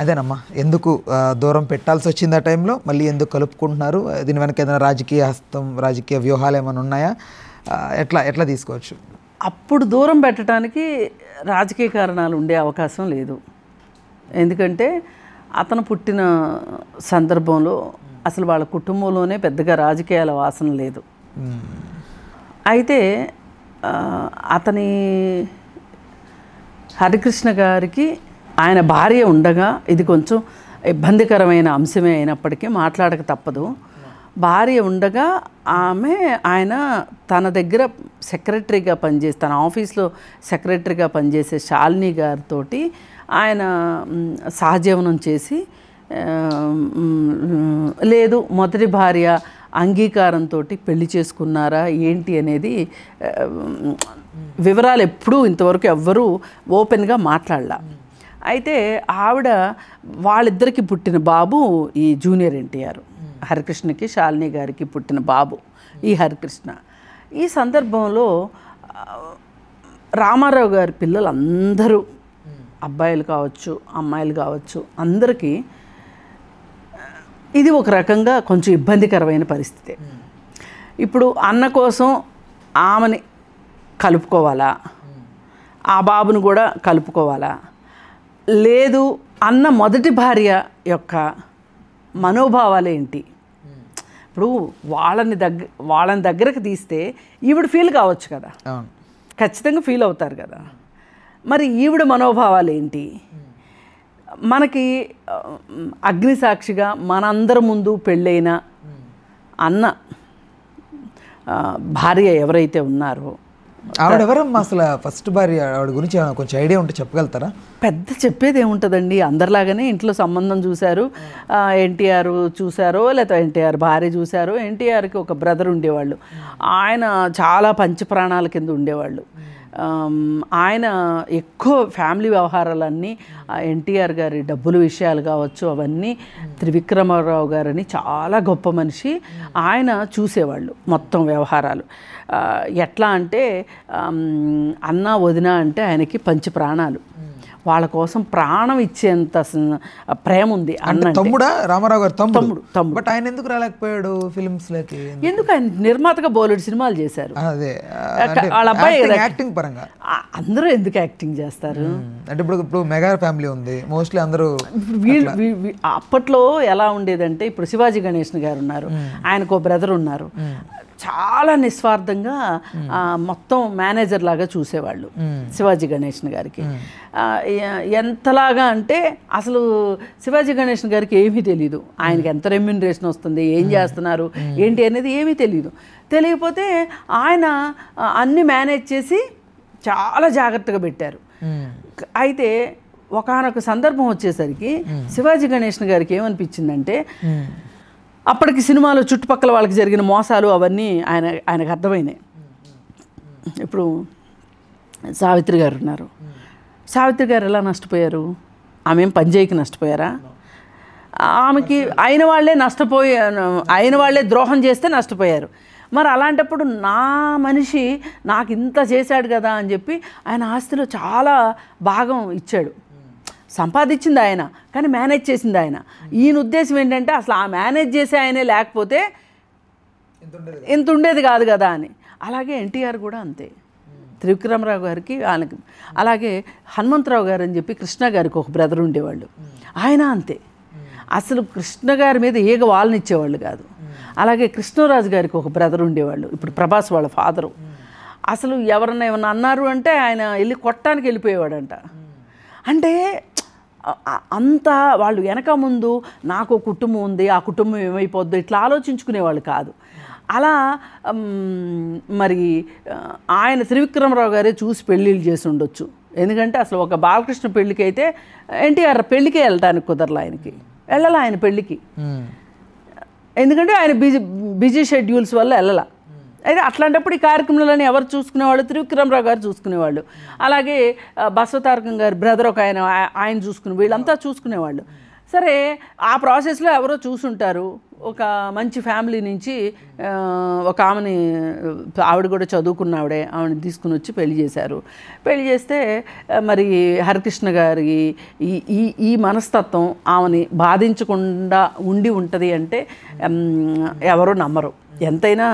అదేనమ్మా, ఎందుకు దూరం పెట్టాల్సి వచ్చింది ఆ టైంలో, మళ్ళీ ఎందుకు కలుపుకుంటున్నారు, దీని వెనక ఏదైనా రాజకీయ హస్తం, రాజకీయ వ్యూహాలు ఏమైనా ఉన్నాయా, ఎట్లా తీసుకోవచ్చు? అప్పుడు దూరం పెట్టడానికి రాజకీయ కారణాలు ఉండే అవకాశం లేదు. ఎందుకంటే అతను పుట్టిన సందర్భంలో అసలు వాళ్ళ కుటుంబంలోనే పెద్దగా రాజకీయాల వాసన లేదు. అయితే అతని హరికృష్ణ గారికి ఆయన భార్య ఉండగా ఇది కొంచెం ఇబ్బందికరమైన అంశమే అయినప్పటికీ మాట్లాడక తప్పదు. భార్య ఉండగా ఆయన తన దగ్గర సెక్రటరీగా తన ఆఫీస్లో సెక్రటరీగా పనిచేసే శాలిని గారితో ఆయన సహజీవనం చేసి, లేదు మొదటి భార్య అంగీకారంతో పెళ్లి చేసుకున్నారా ఏంటి అనేది వివరాలు ఎప్పుడూ ఇంతవరకు ఎవ్వరూ ఓపెన్గా మాట్లాడలా. అయితే ఆవిడ వాళ్ళిద్దరికి పుట్టిన బాబు ఈ జూనియర్ ఎన్టీఆర్, హరికృష్ణకి శాలిని గారికి పుట్టిన బాబు ఈ హరికృష్ణ. ఈ సందర్భంలో రామారావు గారి పిల్లలు అందరూ, అబ్బాయిలు కావచ్చు అమ్మాయిలు కావచ్చు, అందరికీ ఇది ఒక రకంగా కొంచెం ఇబ్బందికరమైన పరిస్థితి. ఇప్పుడు అన్న కోసం ఆమెని కలుపుకోవాలా, ఆ బాబును కూడా కలుపుకోవాలా, లేదు అన్న మొదటి భార్య యొక్క మనోభావాలు ఏంటి? ఇప్పుడు వాళ్ళని దగ్గరకు తీస్తే ఈవిడ ఫీల్ కావచ్చు కదా, ఖచ్చితంగా ఫీల్ అవుతారు కదా. మరి ఈవిడ మనోభావాలు ఏంటి? మనకి అగ్నిసాక్షిగా మనందరి ముందు పెళ్ళైన అన్న భార్య ఎవరైతే ఉన్నారో, ఆవిడెవరమ్మా అసలు ఫస్ట్ భార్య? ఆవిడ గురించి కొంచెం ఐడియా ఉంటే చెప్పగలుగుతారా? పెద్ద చెప్పేది ఏముంటుందండి, అందరిలాగానే ఇంట్లో సంబంధం చూశారు, ఎన్టీఆర్ చూశారో లేకపోతే ఎన్టీఆర్ భార్య చూశారో. ఎన్టీఆర్కి ఒక బ్రదర్ ఉండేవాళ్ళు, ఆయన చాలా పంచప్రాణాల కింద ఉండేవాళ్ళు. ఆయన ఎక్కువ ఫ్యామిలీ వ్యవహారాలన్నీ ఎన్టీఆర్ గారి డబ్బుల విషయాలు కావచ్చు అవన్నీ త్రివిక్రమరావు గారని చాలా గొప్ప మనిషి, ఆయన చూసేవాళ్ళు మొత్తం వ్యవహారాలు. ఎట్లా అంటే అన్న వదిన అంటే ఆయనకి పంచప్రాణాలు, వాళ్ళ కోసం ప్రాణం ఇచ్చేంత ప్రేమ ఉంది. అన్న తమ్ముడా? రామారావు గారు తమ్ముడు. బట్ ఆయన ఎందుకు రాలేకపోయాడు ఫిల్మ్స్లోకి? ఎందుకు? ఆయన నిర్మాతగా బోలెడు సినిమాలు చేశారు. అదే వాళ్ళ అబ్బాయి యాక్టింగ్ పరంగా అందరూ ఎందుకు యాక్టింగ్ చేస్తారు? అంటే ఇప్పుడు మెగా ఫ్యామిలీ ఉంది, మోస్ట్లీ అందరూ. అప్పట్లో ఎలా ఉండేదంటే, ఇప్పుడు శివాజీ గణేషన్ గారు ఉన్నారు, ఆయనకు ఒక బ్రదర్ ఉన్నారు, చాలా నిస్వార్థంగా మొత్తం మేనేజర్ లాగా చూసేవాళ్ళు శివాజీ గణేషన్ గారికి. ఎంతలాగా అంటే అసలు శివాజీ గణేషన్ గారికి ఏమీ తెలియదు, ఆయనకి ఎంత రెమ్యూనరేషన్ వస్తుంది, ఏం చేస్తున్నారు ఏంటి అనేది ఏమీ తెలియదు. తెలియకపోతే ఆయన అన్నీ మేనేజ్ చేసి చాలా జాగ్రత్తగా పెట్టారు. అయితే ఒకానొక సందర్భం వచ్చేసరికి శివాజీ గణేషన్ గారికి ఏమనిపించిందంటే, అప్పటికి సినిమాలో చుట్టుపక్కల వాళ్ళకి జరిగిన మోసాలు అవన్నీ ఆయనకు అర్థమైనాయి. ఇప్పుడు సావిత్రి గారు ఉన్నారు, సావిత్రి గారు ఎలా నష్టపోయారు? ఆమె ఏం పనిచేయకి నష్టపోయారా? ఆమెకి అయిన వాళ్ళే ద్రోహం చేస్తే నష్టపోయారు. మరి అలాంటప్పుడు నా మనిషి నాకు ఇంత చేశాడు కదా అని చెప్పి ఆయన ఆస్తిలో చాలా భాగం ఇచ్చాడు. సంపాదించింది ఆయన, కానీ మేనేజ్ చేసింది ఆయన. ఈయన ఉద్దేశం ఏంటంటే అసలు ఆ మేనేజ్ చేసే ఆయనే లేకపోతే ఇంత ఉండేది కాదు కదా అని. అలాగే ఎన్టీఆర్ కూడా అంతే, త్రివిక్రమరావు గారికి ఆయనకి. అలాగే హనుమంతరావు గారు అని చెప్పి కృష్ణ గారికి ఒక బ్రదర్ ఉండేవాళ్ళు, ఆయన అంతే, అసలు కృష్ణ గారి మీద ఏగ వాళ్ళనిచ్చేవాళ్ళు కాదు. అలాగే కృష్ణరాజు గారికి ఒక బ్రదర్ ఉండేవాళ్ళు, ఇప్పుడు ప్రభాస్ వాళ్ళ ఫాదరు. అసలు ఎవరన్నా ఏమన్నా అన్నారు అంటే ఆయన వెళ్ళి కొట్టడానికి వెళ్ళిపోయేవాడంట. అంటే అంతా వాళ్ళు వెనక ముందు నాకు కుటుంబం ఉంది, ఆ కుటుంబం ఏమైపోద్దో ఇట్లా ఆలోచించుకునేవాళ్ళు కాదు. అలా మరి ఆయన త్రివిక్రమరావు గారే చూసి పెళ్ళిళ్ళు చేసి ఉండొచ్చు. ఎందుకంటే అసలు ఒక బాలకృష్ణ పెళ్ళికి అయితే ఎన్టీఆర్ పెళ్ళికే వెళ్ళటానికి కుదరలా, వెళ్ళాల ఆయన పెళ్ళికి. ఎందుకంటే ఆయన బిజీ షెడ్యూల్స్ వల్ల వెళ్ళాల. అయితే అట్లాంటప్పుడు ఈ కార్యక్రమాలను ఎవరు చూసుకునేవాళ్ళు? త్రివిక్రమరావు గారు చూసుకునేవాళ్ళు. అలాగే బసవతారకం గారి బ్రదర్ ఒక ఆయన చూసుకునే, వీళ్ళంతా చూసుకునేవాళ్ళు. సరే ఆ ప్రాసెస్లో ఎవరో చూసుంటారు, ఒక మంచి ఫ్యామిలీ నుంచి ఒక ఆమెని, ఆవిడ కూడా చదువుకున్న ఆవిడని తీసుకుని వచ్చి పెళ్లి చేశారు. పెళ్లి చేస్తే మరి హరికృష్ణ గారి ఈ మనస్తత్వం ఆమెని బాధించకుండా ఉండి ఉంటుంది అంటే ఎవరో నమ్మరు. ఎంతైనా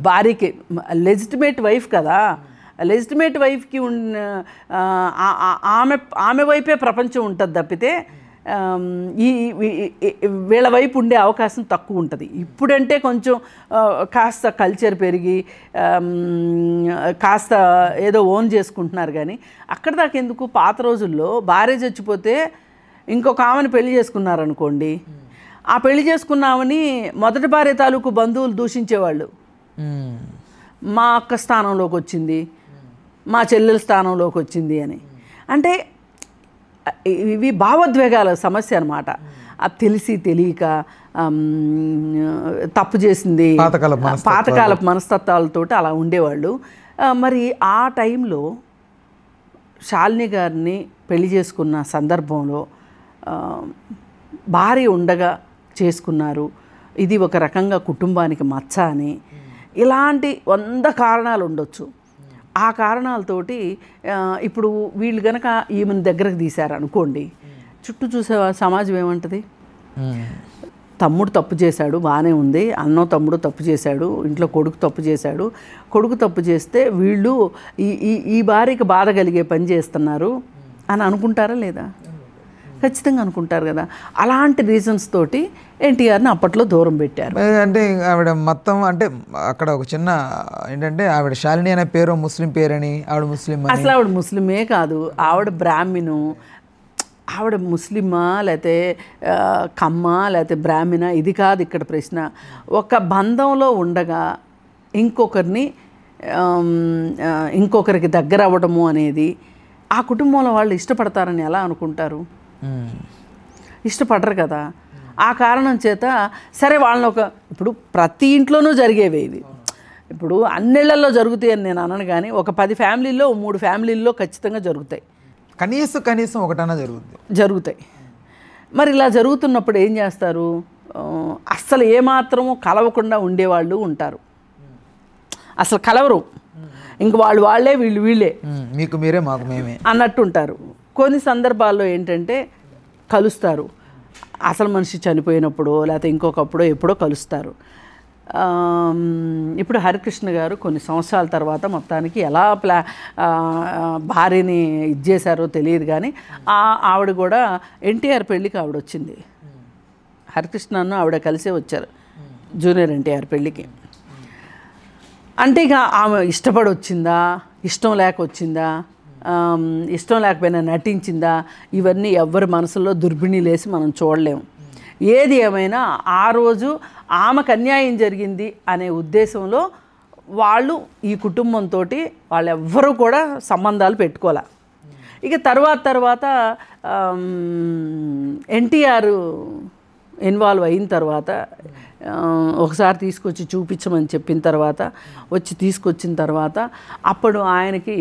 భార్యకి లెజిటిమేట్ వైఫ్ కదా, లెజిటిమేట్ వైఫ్కి ఆమె వైపే ప్రపంచం ఉంటుంది తప్పితే వీళ్ళ వైపు ఉండే అవకాశం తక్కువ ఉంటుంది. ఇప్పుడంటే కొంచెం కాస్త కల్చర్ పెరిగి కాస్త ఏదో ఓన్ చేసుకుంటున్నారు. కానీ అక్కడ దాకా ఎందుకు? పాత రోజుల్లో భార్య చచ్చిపోతే ఇంకొక ఆమెను పెళ్లి చేసుకున్నారనుకోండి, ఆ పెళ్లి చేసుకున్నామని మొదటి భార్య తాలూకు బంధువులు దూషించేవాళ్ళు. మా అక్క స్థానంలోకి వచ్చింది, మా చెల్లెల స్థానంలోకి వచ్చింది అని. అంటే ఇవి భావోద్వేగాల సమస్య అన్నమాట. అది తెలిసి తెలియక తప్పు చేసింది, పాతకాలపు మనస్తత్వాలతో అలా ఉండేవాళ్ళు. మరి ఆ టైంలో శాలిని గారిని పెళ్లి చేసుకున్న సందర్భంలో భార్య ఉండగా చేసుకున్నారు, ఇది ఒక రకంగా కుటుంబానికి మచ్చ అని, ఇలాంటి 100 కారణాలు ఉండొచ్చు. ఆ కారణాలతోటి ఇప్పుడు వీళ్ళు గనక ఈమెను దగ్గరకు తీశారు అనుకోండి, చుట్టూ చూసే సమాజం ఏమంటుంది? తమ్ముడు తప్పు చేశాడు, బాగానే ఉంది, అన్నో తమ్ముడు తప్పు చేశాడు, ఇంట్లో కొడుకు తప్పు చేశాడు, కొడుకు తప్పు చేస్తే వీళ్ళు ఈ భార్యకి బాధ కలిగే పని చేస్తున్నారు అని అనుకుంటారా లేదా? ఖచ్చితంగా అనుకుంటారు కదా. అలాంటి రీజన్స్ తోటి ఎన్టీఆర్ని అప్పట్లో దూరం పెట్టారు. అంటే ఆవిడ మొత్తం అంటే అక్కడ ఒక చిన్న ఏంటంటే ఆవిడ శాలిని అనే పేరు ముస్లిం పేరని, ఆవిడ ముస్లిం. అసలు ఆవిడ ముస్లిమే కాదు, ఆవిడ బ్రాహ్మిను. ఆవిడ ముస్లిమా లేకపోతే కమ్మా లేకపోతే బ్రాహ్మణ, ఇది కాదు ఇక్కడ ప్రశ్న. ఒక బంధంలో ఉండగా ఇంకొకరికి దగ్గర అవ్వడము అనేది ఆ కుటుంబంలో వాళ్ళు ఇష్టపడతారని ఎలా అనుకుంటారు? ఇష్టపడరు కదా. ఆ కారణం చేత సరే వాళ్ళని ఇప్పుడు ప్రతి ఇంట్లోనూ జరిగేవి ఇవి. ఇప్పుడు అన్నిళ్లలో జరుగుతాయని నేను అనను, కానీ ఒక 10 ఫ్యామిలీల్లో 3 ఫ్యామిలీల్లో ఖచ్చితంగా జరుగుతాయి. కనీసం ఒకటన్నా జరుగుతాయి. మరి ఇలా జరుగుతున్నప్పుడు ఏం చేస్తారు? అస్సలు ఏమాత్రము కలవకుండా ఉండేవాళ్ళు ఉంటారు. అసలు కలవరు, ఇంక వాళ్ళే వీళ్ళే, మీకు మీరే మాకు మేమే అన్నట్టు ఉంటారు. కొన్ని సందర్భాల్లో ఏంటంటే కలుస్తారు, అసలు మనిషి చనిపోయినప్పుడు లేకపోతే ఇంకొకప్పుడు ఎప్పుడో కలుస్తారు. ఇప్పుడు హరికృష్ణ గారు కొన్ని సంవత్సరాల తర్వాత మొత్తానికి ఎలా భార్యని ఇది చేశారో తెలియదు, కానీ ఆవిడ కూడా ఎన్టీఆర్ పెళ్ళికి ఆవిడ వచ్చింది. హరికృష్ణను ఆవిడ కలిసే వచ్చారు జూనియర్ ఎన్టీఆర్ పెళ్ళికి. అంటే ఇక ఆమె ఇష్టపడి వచ్చిందా, ఇష్టం లేక వచ్చిందా, ఇష్టం లేకపోయినా నటించిందా, ఇవన్నీ ఎవరి మనసులో దుర్బిణి లేసి మనం చూడలేము. ఏది ఏమైనా ఆ రోజు ఆమెకు అన్యాయం జరిగింది అనే ఉద్దేశంలో వాళ్ళు ఈ కుటుంబంతో వాళ్ళు ఎవ్వరూ కూడా సంబంధాలు పెట్టుకోలే. ఇక తర్వాత ఎన్టీఆర్ ఇన్వాల్వ్ అయిన తర్వాత ఒకసారి తీసుకొచ్చి చూపించమని చెప్పిన తర్వాత తీసుకొచ్చిన తర్వాత అప్పుడు ఆయనకి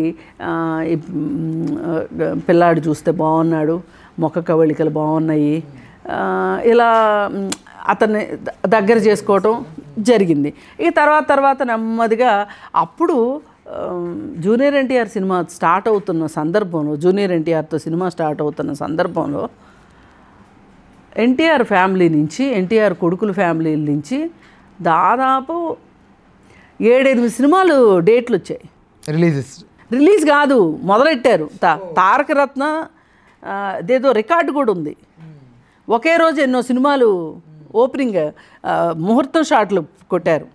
పిల్లాడు చూస్తే బాగున్నాడు, ముఖ కవళికలు బాగున్నాయి, ఇలా అతన్ని దగ్గర చేసుకోవటం జరిగింది. ఇక తర్వాత నెమ్మదిగా అప్పుడు జూనియర్ ఎన్టీఆర్ సినిమా స్టార్ట్ అవుతున్న సందర్భంలో, జూనియర్ ఎన్టీఆర్తో సినిమా స్టార్ట్ అవుతున్న సందర్భంలో ఎన్టీఆర్ ఫ్యామిలీ నుంచి, ఎన్టీఆర్ కొడుకుల ఫ్యామిలీల నుంచి దాదాపు 7-8 సినిమాలు డేట్లు వచ్చాయి. రిలీజ్ కాదు, మొదలెట్టారు. తారక రత్న అదేదో రికార్డు కూడా ఉంది. ఒకే రోజు ఎన్నో సినిమాలు ఓపెనింగ్ ముహూర్తం షాట్లు కొట్టారు.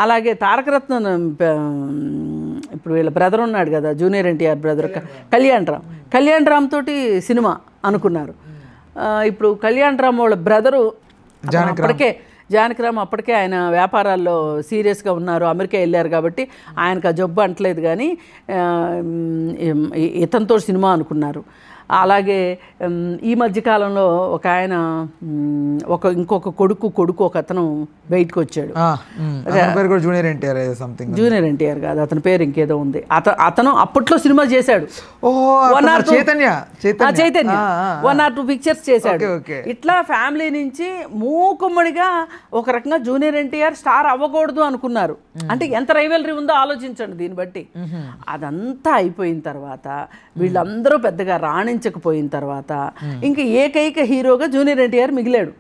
అలాగే తారకరత్న ఇప్పుడు వీళ్ళ బ్రదర్ ఉన్నాడు కదా, జూనియర్ ఎన్టీఆర్ బ్రదర్ కళ్యాణ్ రామ్ తోటి సినిమా అనుకున్నారు. ఇప్పుడు కళ్యాణ్ రామ్ వాళ్ళ బ్రదరు జానకిరామ్ అప్పటికే ఆయన వ్యాపారాల్లో సీరియస్గా ఉన్నారు, అమెరికా వెళ్ళారు కాబట్టి ఆయనకు ఆ జబ్బు అంటలేదు, కానీ ఇతనితో సినిమా అనుకున్నారు. అలాగే ఈ మధ్యకాలంలో ఒక ఆయన ఇంకొక కొడుకు ఒక అతను బయటకు వచ్చాడు. Junior NTR something, junior NTR కాదు, అతని పేరు ఇంకేదో ఉంది. అతను అప్పట్లో సినిమా చేశాడు, చైతన్య 1 or 2 పిక్చర్స్ చేశాడు. ఇట్లా ఫ్యామిలీ నుంచి మూకుమ్మడిగా ఒక రకంగా జూనియర్ ఎన్టీఆర్ స్టార్ అవ్వకూడదు అనుకున్నారు. అంటే ఎంత రైవలరీ ఉందో ఆలోచించండి దీన్ని బట్టి. అదంతా అయిపోయిన తర్వాత వీళ్ళందరూ పెద్దగా రాణించకపోయిన తర్వాత ఇంక ఏకైక హీరోగా జూనియర్ ఎన్టీఆర్ మిగిలాడు.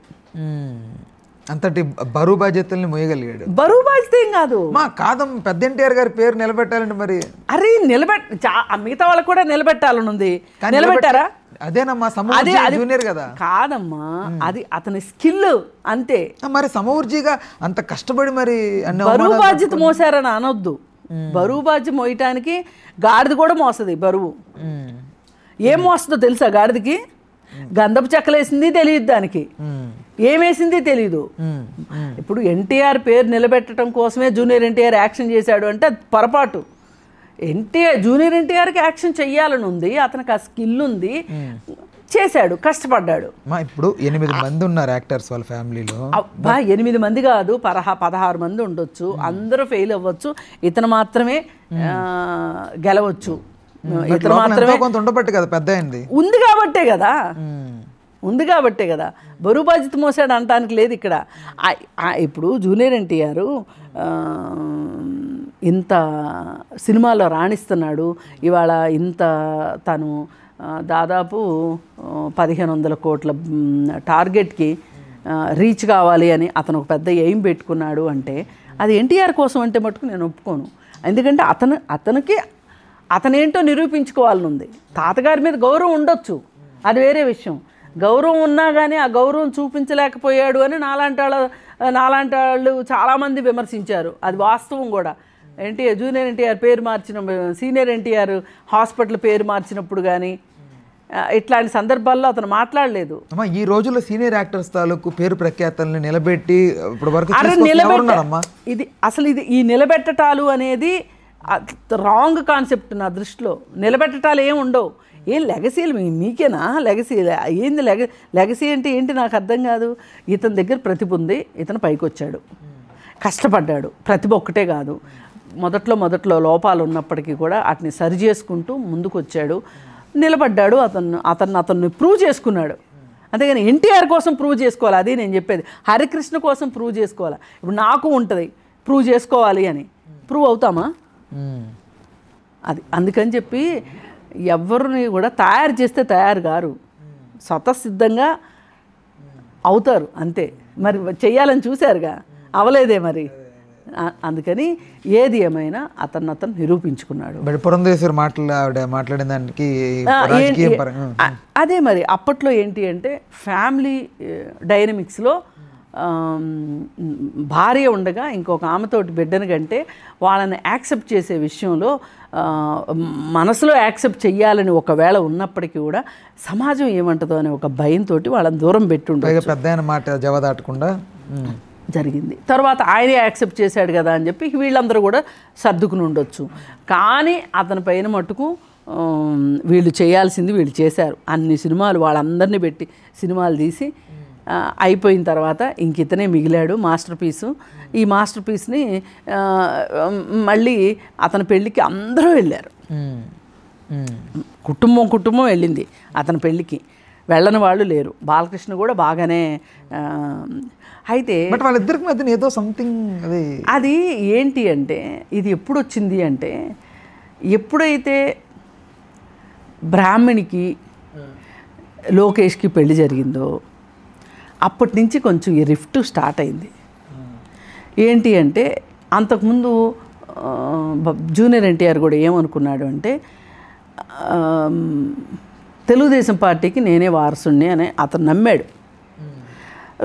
అంతటి బరువు బాధ్యతల్ని మోయగలిగాడు. బరువు బాధ్యత ఏం కాదు కాదమ్మ, పెద్ద ఎన్టీఆర్ గారి పేరు నిలబెట్టాలంటే మరి అరే మిగతా వాళ్ళకు కూడా నిలబెట్టాలని ఉంది. నిలబెట్టారా? అదేనమ్మా, జూనియర్ కదా. కాదమ్మా, అది అతని స్కిల్ అంతే. మరి సమూర్జిగా అంత కష్టపడి మరి బరువు బాధ్యత మోసారని అనొద్దు. బరువు బాధ్యత మోయటానికి గాడిద కూడా మోస్తుంది బరువు. ఏం మోస్తుందో తెలుసా గాడిదకి? గంధపు చెక్కలేసింది తెలియదు, దానికి ఏమేసింది తెలీదు. ఇప్పుడు ఎన్టీఆర్ పేరు నిలబెట్టడం కోసమే జూనియర్ ఎన్టీఆర్ యాక్షన్ చేశాడు అంటే అది పొరపాటు. జూనియర్ ఎన్టీఆర్కి యాక్షన్ చెయ్యాలని ఉంది, అతనికి ఆ స్కిల్ ఉంది, చేశాడు, కష్టపడ్డాడు. ఇప్పుడు 8 మంది ఉన్నారు యాక్టర్స్ వాళ్ళ ఫ్యామిలీలో. 8 మంది కాదు, 16 మంది ఉండొచ్చు. అందరూ ఫెయిల్ అవ్వచ్చు, ఇతను మాత్రమే గెలవచ్చు. ఇతను మాత్రమే కొంత ఉండబట్టి కదా పెద్ద అయింది. ఉంది కాబట్టే కదా బరువు బాధ్యత మోసాడు అనటానికి లేదు ఇక్కడ. ఇప్పుడు జూనియర్ ఎన్టీఆర్ ఇంత సినిమాలో రాణిస్తున్నాడు. ఇవాళ ఇంత తను దాదాపు 1500 కోట్ల టార్గెట్కి రీచ్ కావాలి అని అతను ఒక పెద్ద ఎయిమ్ పెట్టుకున్నాడు అంటే అది ఎన్టీఆర్ కోసం అంటే మటుకు నేను ఒప్పుకోను. ఎందుకంటే అతనేంటో నిరూపించుకోవాలని ఉంది. తాతగారి మీద గౌరవం ఉండొచ్చు, అది వేరే విషయం. గౌరవం ఉన్నా కానీ ఆ గౌరవం చూపించలేకపోయాడు అని నాలాంటి వాళ్ళు చాలామంది విమర్శించారు. అది వాస్తవం కూడా. జూనియర్ ఎన్టీఆర్ పేరు సీనియర్ ఎన్టీఆర్ హాస్పిటల్ పేరు మార్చినప్పుడు కానీ ఇట్లాంటి సందర్భాల్లో అతను మాట్లాడలేదు. ఈ రోజుల్లో సీనియర్ యాక్టర్స్ తాలూకు పేరు ప్రఖ్యాతల్ని నిలబెట్టి ఇది ఈ నిలబెట్టటాలు అనేది రాంగ్ కాన్సెప్ట్ నా దృష్టిలో. నిలబెట్టటాలు ఏమి ఉండవు. ఏం లెగసీలు మీకేనా లెగసీ? ఏంది లెగసీ అంటే ఏంటి నాకు అర్థం కాదు. ఇతని దగ్గర ప్రతిభ ఉంది, ఇతను పైకి వచ్చాడు, కష్టపడ్డాడు. ప్రతిభ ఒక్కటే కాదు, మొదట్లో లోపాలు ఉన్నప్పటికీ కూడా వాటిని సరి చేసుకుంటూ ముందుకు వచ్చాడు, నిలబడ్డాడు. అతన్ని ప్రూవ్ చేసుకున్నాడు. అంతేగాని ఎన్టీఆర్ కోసం ప్రూవ్ చేసుకోవాలి, అది నేను చెప్పేది. హరికృష్ణ కోసం ప్రూవ్ చేసుకోవాలి. ఇప్పుడు నాకు ఉంటుంది ప్రూవ్ చేసుకోవాలి అని, ప్రూవ్ అవుతామా? అది అందుకని చెప్పి ఎవరిని కూడా తయారు చేస్తే తయారు గారు, స్వతసిద్ధంగా అవుతారు అంతే. మరి చెయ్యాలని చూశారుగా, అవలేదే మరి. అందుకని ఏది ఏమైనా అతను నిరూపించుకున్నాడు. పురంధేశ్వరి మాట్లాడిన దానికి అదే మరి. అప్పట్లో ఏంటి అంటే ఫ్యామిలీ డైనమిక్స్లో భార్య ఉండగా ఇంకొక ఆమెతోటి బిడ్డను కంటే వాళ్ళని యాక్సెప్ట్ చేసే విషయంలో మనసులో యాక్సెప్ట్ చెయ్యాలని ఒకవేళ ఉన్నప్పటికీ కూడా సమాజం ఏమంటుందో అనే ఒక భయంతో వాళ్ళని దూరం పెట్టుండే పెద్ద మాట జవదాటకుండా జరిగింది. తర్వాత ఆయనే యాక్సెప్ట్ చేశాడు కదా అని చెప్పి వీళ్ళందరూ కూడా సర్దుకుని ఉండొచ్చు. కానీ అతని పైన మటుకు వీళ్ళు చేయాల్సింది వీళ్ళు చేశారు. అన్ని సినిమాలు వాళ్ళందరినీ పెట్టి సినిమాలు తీసి అయిపోయిన తర్వాత ఇంక ఇతనే మిగిలాడు మాస్టర్ పీసు. ఈ మాస్టర్ పీస్ని మళ్ళీ అతని పెళ్ళికి అందరూ వెళ్ళారు. కుటుంబం వెళ్ళింది అతని పెళ్ళికి, వెళ్ళని వాళ్ళు లేరు. బాలకృష్ణ కూడా బాగానే. అయితే వాళ్ళిద్దరికి మధ్య ఏదో సంథింగ్ అది ఏంటి అంటే ఇది ఎప్పుడు వచ్చింది అంటే ఎప్పుడైతే బ్రాహ్మణికి లోకేష్కి పెళ్లి జరిగిందో అప్పటి నుంచి కొంచెం ఈ రిఫ్ట్ స్టార్ట్ అయింది. ఏంటి అంటే అంతకుముందు జూనియర్ ఎన్టీఆర్ కూడా ఏమనుకున్నాడు అంటే తెలుగుదేశం పార్టీకి నేనే వారసుని అని అతను నమ్మాడు.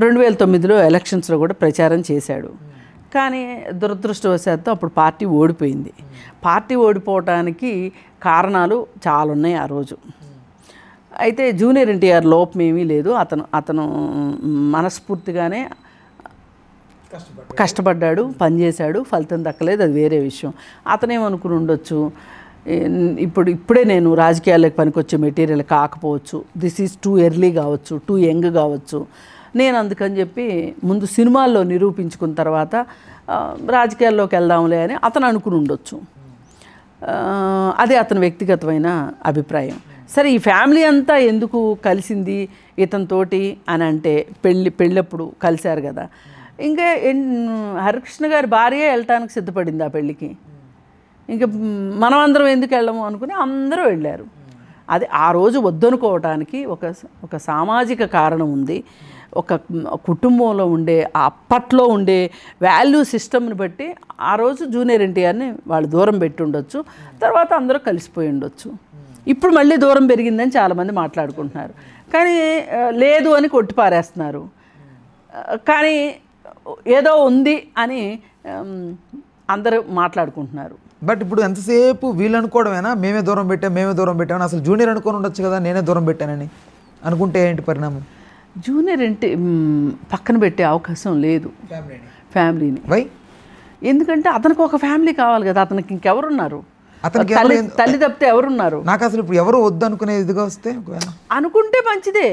2009లో ఎలక్షన్స్లో కూడా ప్రచారం చేశాడు. కానీ దురదృష్టవశాత్తు అప్పుడు పార్టీ ఓడిపోయింది. పార్టీ ఓడిపోవటానికి కారణాలు చాలా ఉన్నాయి ఆ రోజు. అయితే జూనియర్ ఎన్టీఆర్ లోపం ఏమీ లేదు. అతను మనస్ఫూర్తిగానే కష్టపడ్డాడు, పనిచేశాడు, ఫలితం దక్కలేదు, అది వేరే విషయం. అతనేమనుకుని ఉండొచ్చు ఇప్పుడే నేను రాజకీయాలకు పనికొచ్చే మెటీరియల్ కాకపోవచ్చు, దిస్ ఈజ్ టూ ఎర్లీ కావచ్చు, టూ యంగ్ కావచ్చు. నేను అందుకని చెప్పి ముందు సినిమాల్లో నిరూపించుకున్న తర్వాత రాజకీయాల్లోకి వెళ్దాంలే అని అతను అనుకుని ఉండొచ్చు. అదే అతని వ్యక్తిగతమైన అభిప్రాయం. సరే, ఈ ఫ్యామిలీ అంతా ఎందుకు కలిసింది ఇతనితోటి అని అంటే పెళ్ళప్పుడు కలిశారు కదా. ఇంకా హరికృష్ణ గారి భార్య వెళ్ళటానికి సిద్ధపడింది ఆ పెళ్ళికి. ఇంకా మనం అందరం ఎందుకు వెళ్ళము అనుకుని అందరూ వెళ్ళారు. అది ఆ రోజు వద్దనుకోవటానికి ఒక సామాజిక కారణం ఉంది. ఒక కుటుంబంలో ఉండే అప్పట్లో ఉండే వాల్యూ సిస్టమ్ని బట్టి ఆ రోజు జూనియర్ ఎన్టీఆర్ని వాళ్ళు దూరం పెట్టి ఉండొచ్చు. తర్వాత అందరూ కలిసిపోయి ఉండొచ్చు. ఇప్పుడు మళ్ళీ దూరం పెరిగిందని చాలామంది మాట్లాడుకుంటున్నారు. కానీ లేదు అని కొట్టిపారేస్తున్నారు. కానీ ఏదో ఉంది అని అందరూ మాట్లాడుకుంటున్నారు. బట్ ఇప్పుడు ఎంతసేపు వీళ్ళు అనుకోవడమేనా, మేమే దూరం పెట్టామని? అసలు జూనియర్ అనుకొని ఉండొచ్చు కదా, నేనే దూరం పెట్టానని అనుకుంటే ఏంటి పరిణామం? జూనియర్ అంటే పక్కన పెట్టే అవకాశం లేదు ఫ్యామిలీని. వై? ఎందుకంటే అతనికి ఒక ఫ్యామిలీ కావాలి కదా. అతనికి ఇంకెవరున్నారు? తల్లి తప్పితే ఎవరున్నారు? నాకు అసలు ఇప్పుడు ఎవరు వద్దు అనుకునే ఇదిగా వస్తే అనుకుంటే మంచిదే.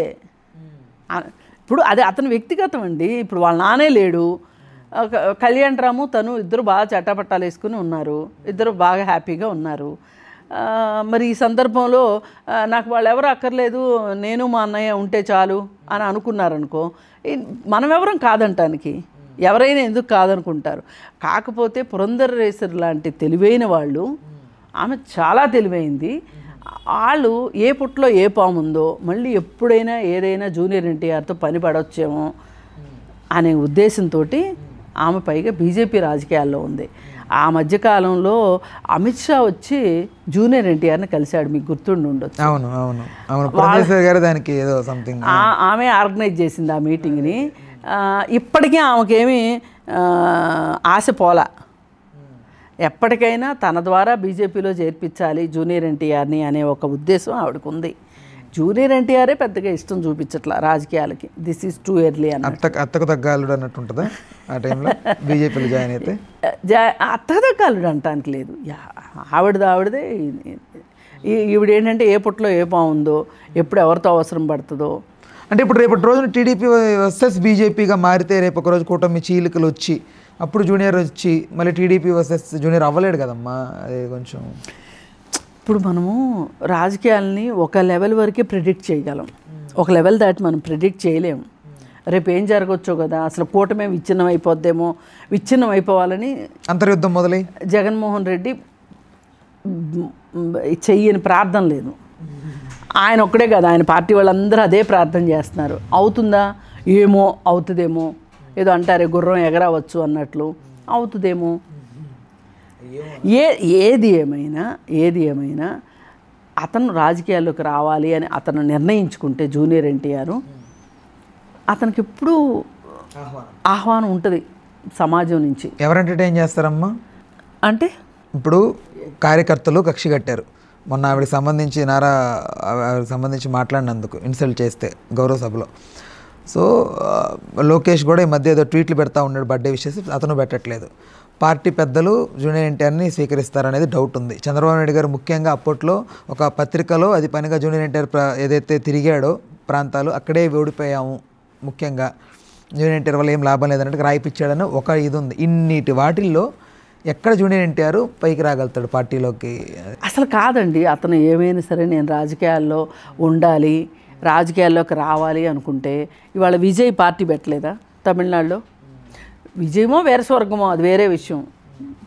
ఇప్పుడు అది అతని వ్యక్తిగతం అండి. ఇప్పుడు వాళ్ళ నానే లేడు, కళ్యాణ్ రాము తను ఇద్దరు బాగా చట్టాపట్టాలు వేసుకుని ఉన్నారు, ఇద్దరు బాగా హ్యాపీగా ఉన్నారు. మరి ఈ సందర్భంలో నాకు వాళ్ళు ఎవరు అక్కర్లేదు, నేను మా అన్నయ్య ఉంటే చాలు అని అనుకున్నారనుకో, మనం ఎవరం కాదంటానికి. ఎవరైనా ఎందుకు కాదనుకుంటారు. కాకపోతే పురంధరేశ్వరి లాంటి తెలివైన వాళ్ళు, ఆమె చాలా తెలివైంది. వాళ్ళు ఏ పుట్లో ఏ పాము ఉందో మళ్ళీ ఎప్పుడైనా ఏదైనా జూనియర్ ఎన్టీఆర్తో పని పడవచ్చేమో అనే ఉద్దేశంతో ఆమె పైగా బీజేపీ రాజకీయాల్లో ఉంది. ఆ మధ్యకాలంలో అమిత్ షా వచ్చి జూనియర్ ఎన్టీఆర్ని కలిశాడు, మీకు గుర్తుండి ఉండొచ్చు. అవును అవును అవును, దానికి ఏదో సంథింగ్ ఆమె ఆర్గనైజ్ చేసింది ఆ మీటింగ్ని. ఇప్పటికీ ఆమెకేమీ ఆశ పోలా. ఎప్పటికైనా తన ద్వారా బీజేపీలో చేర్పించాలి జూనియర్ ఎన్టీఆర్ని అనే ఒక ఉద్దేశం ఆవిడకు ఉంది. జూనియర్ ఎన్టీఆరే పెద్దగా ఇష్టం చూపించట్లా రాజకీయాలకి. దిస్ ఈజ్ టూ ఎర్లీ అని. అత్తకు తగ్గాలుడు అన్నట్టు ఉంటుందా ఆ టైంలో బీజేపీలో జాయిన్ అయితే? అత్తకు తగ్గాలుడు అంటానికి లేదు, ఆవిడదే. ఈవిడేంటంటే ఏ పుట్లో ఏ బాగుందో, ఎప్పుడు ఎవరితో అవసరం పడుతుందో. అంటే ఇప్పుడు రేపటి రోజున టీడీపీ వర్సెస్ బీజేపీగా మారితే రేపు ఒక రోజు కూటమి చీలికలు వచ్చి అప్పుడు జూనియర్ వచ్చి మళ్ళీ టీడీపీ వర్సెస్ జూనియర్ అవ్వలేడు కదమ్మా. అది కొంచెం ఇప్పుడు మనము రాజకీయాలని ఒక లెవెల్ వరకే ప్రిడిక్ట్ చేయగలం, ఒక లెవెల్ దాటి మనం ప్రిడిక్ట్ చేయలేము. రేపు ఏం జరగవచ్చో కదా. అసలు కూటమే విచ్ఛిన్నం అయిపోద్దేమో, విచ్ఛిన్నం అయిపోవాలని అంతర్యుద్ధం మొదలై జగన్మోహన్ రెడ్డి చెయ్యని ప్రార్థన లేదు. ఆయన ఒక్కడే కదా, ఆయన పార్టీ వాళ్ళందరూ అదే ప్రార్థన చేస్తున్నారు. అవుతుందా ఏమో, అవుతుందేమో, ఏదో అంటారే గుర్రం ఎగరవచ్చు అన్నట్లు అవుతుందేమో. ఏది ఏమైనా అతను రాజకీయాల్లోకి రావాలి అని అతను నిర్ణయించుకుంటే జూనియర్ ఎన్టీఆర్, అతనికి ఎప్పుడూ ఆహ్వానం ఉంటుంది సమాజం నుంచి. ఎవరు ఎంటర్టైన్ చేస్తారమ్మా అంటే ఇప్పుడు కార్యకర్తలు కక్షి కట్టారు మొన్న ఆవిడకి సంబంధించి మాట్లాడినందుకు ఇన్సల్ట్ చేస్తే గౌరవ సభలో. సో లోకేష్ కూడా ఈ మధ్య ఏదో ట్వీట్లు పెడతా ఉన్నాడు బర్త్డే విషయస్, అతను పెట్టట్లేదు. పార్టీ పెద్దలు జూనియర్ ఎన్టీఆర్ని స్వీకరిస్తారనేది డౌట్ ఉంది. చంద్రబాబు నాయుడు గారు ముఖ్యంగా అప్పట్లో ఒక పత్రికలో అది పనిగా జూనియర్ ఎన్టీఆర్ ఏదైతే తిరిగాడో ప్రాంతాలు అక్కడే ఓడిపోయాము, ముఖ్యంగా జూనియర్ ఎన్టీఆర్ వల్ల ఏం లాభం లేదన్నట్టు రాయిపించాడని ఒక ఇది ఉంది. ఇన్నిటి వాటిల్లో ఎక్కడ జూనియర్ ఎన్టీఆర్ పైకి రాగలుగుతాడు పార్టీలోకి? అసలు కాదండి. అతను ఏమైనా సరే నేను రాజకీయాల్లో ఉండాలి, రాజకీయాల్లోకి రావాలి అనుకుంటే ఇవాళ విజయ్ పార్టీ పెట్టలేదా తమిళనాడులో? విజయమో వీరస్వర్గమో అది వేరే విషయం.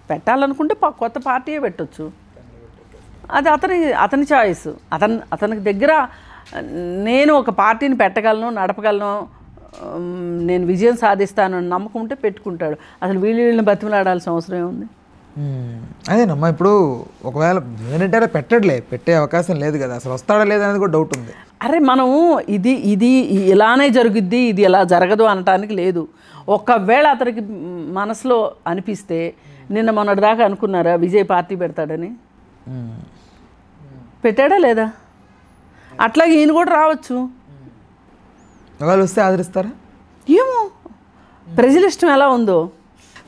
పెట్టాలనుకుంటే కొత్త పార్టీయే పెట్టచ్చు. అది అతని చాయిస్. అతనికి దగ్గర నేను ఒక పార్టీని పెట్టగలను, నడపగలను, నేను విజయం సాధిస్తాను అని నమ్మకం ఉంటే పెట్టుకుంటాడు. అసలు వీళ్ళని బతిమలాడాల్సిన అవసరం ఏముంది? అదేనమ్మా. ఇప్పుడు ఒకవేళ జూనియర్ ఎన్టీఆర్ పెట్టే అవకాశం లేదు కదా, అసలు వస్తాడా లేదనేది కూడా డౌట్ ఉంది. అరే మనము ఇది ఇలానే జరుగుద్ది, ఇది ఇలా జరగదు అనటానికి లేదు. ఒకవేళ అతనికి మనసులో అనిపిస్తే, నిన్న మొన్నటి దాకా అనుకున్నారా విజయ్ పార్టీ పెడతాడని? పెట్టాడా లేదా? అట్లాగే ఈయన కూడా రావచ్చు. ఒకవేళ వస్తే ఆదరిస్తారా? ఏమో, ప్రజల ఇష్టం ఎలా ఉందో.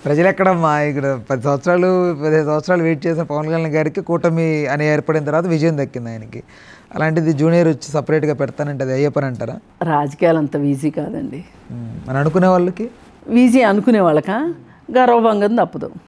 ప్రజలు ఎక్కడమ్మా ఇక్కడ 10 సంవత్సరాలు 15 సంవత్సరాలు వెయిట్ చేసిన పవన్ కళ్యాణ్ గారికి కూటమి అని ఏర్పడిన తర్వాత విజయం దక్కింది ఆయనకి. అలాంటిది జూనియర్ వచ్చి సపరేట్గా పెడతానంటే అది అయ్యే పని అంటారా? రాజకీయాలు అంత ఈజీ కాదండి. అని అనుకునే వాళ్ళకి ఈజీ అనుకునే వాళ్ళకా గర్వభంగం తప్పదు.